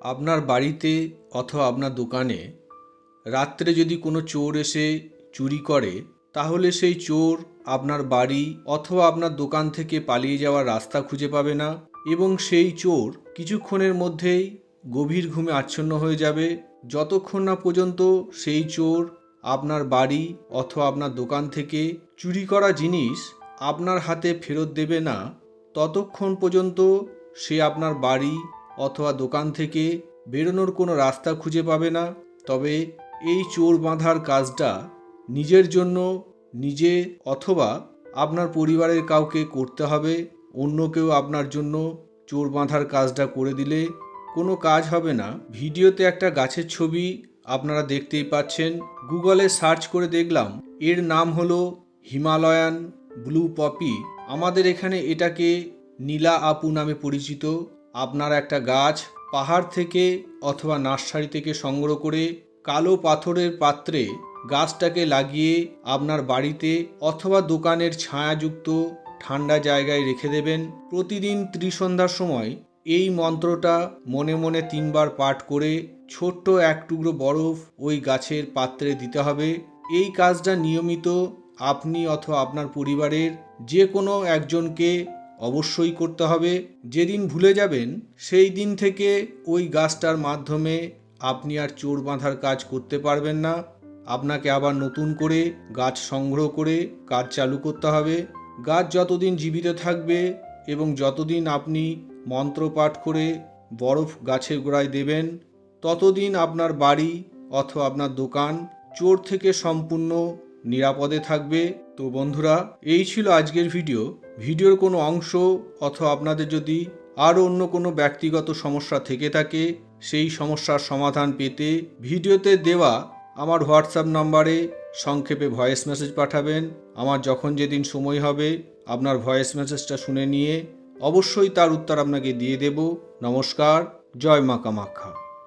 আপনার বাড়িতে অথবা আপনার দোকানে রাত্রে যদি কোনো চোর এসে চুরি করে, তাহলে সেই চোর আপনার বাড়ি অথবা আপনার দোকান থেকে পালিয়ে যাওয়ার রাস্তা খুঁজে পাবে না এবং সেই চোর কিছুক্ষণের মধ্যেই গভীর ঘুমে আচ্ছন্ন হয়ে যাবে, যতক্ষণ না পর্যন্ত সেই চোর আপনার বাড়ি অথবা আপনার দোকান থেকে চুরি করা জিনিস আপনার হাতে ফেরত দেবে না, ততক্ষণ পর্যন্ত সে আপনার বাড়ি অথবা দোকান থেকে বেরোনোর কোনো রাস্তা খুঁজে পাবে না। তবে এই চোর বাঁধার কাজটা নিজের জন্য নিজে অথবা আপনার পরিবারের কাউকে করতে হবে। অন্য কেউ আপনার জন্য চোর বাঁধার কাজটা করে দিলে কোনো কাজ হবে না। ভিডিওতে একটা গাছের ছবি আপনারা দেখতেই পাচ্ছেন। গুগলে সার্চ করে দেখলাম এর নাম হলো হিমালয়ান ব্লু পপি। আমাদের এখানে এটাকে নীলা আপু নামে পরিচিত। আপনারা একটা গাছ পাহাড় থেকে অথবা নার্সারি থেকে সংগ্রহ করে কালো পাথরের পাত্রে গাছটাকে লাগিয়ে আপনার বাড়িতে অথবা দোকানের ছায়াযুক্ত ঠান্ডা জায়গায় রেখে দেবেন। প্রতিদিন ত্রিসন্ধ্যার সময় এই মন্ত্রটা মনে মনে 3 বার পাঠ করে ছোট্ট এক টুকরো বরফ ওই গাছের পাত্রে দিতে হবে। এই কাজটা নিয়মিত আপনি অথবা আপনার পরিবারের যে কোনো একজনকে অবশ্যই করতে হবে। যেদিন ভুলে যাবেন সেই দিন থেকে ওই গাছটার মাধ্যমে আপনি আর চোর বাঁধার কাজ করতে পারবেন না। আপনাকে আবার নতুন করে গাছ সংগ্রহ করে কাজ চালু করতে হবে। গাছ যতদিন জীবিত থাকবে এবং যতদিন আপনি মন্ত্রপাঠ করে বরফ গাছের গোড়ায় দেবেন, ততদিন আপনার বাড়ি অথবা আপনার দোকান চোর থেকে সম্পূর্ণ নিরাপদে থাকবে। তো বন্ধুরা, এই ছিল আজকের ভিডিওর কোনো অংশ অথবা আপনাদের যদি আরও অন্য কোনো ব্যক্তিগত সমস্যা থেকে থাকে, সেই সমস্যার সমাধান পেতে ভিডিওতে দেওয়া আমার হোয়াটসঅ্যাপ নাম্বারে সংক্ষেপে ভয়েস মেসেজ পাঠাবেন। আমার যখন যেদিন সময় হবে আপনার ভয়েস মেসেজটা শুনে নিয়ে অবশ্যই তার উত্তর আপনাকে দিয়ে দেব। নমস্কার, জয় মা কামাখ্যা।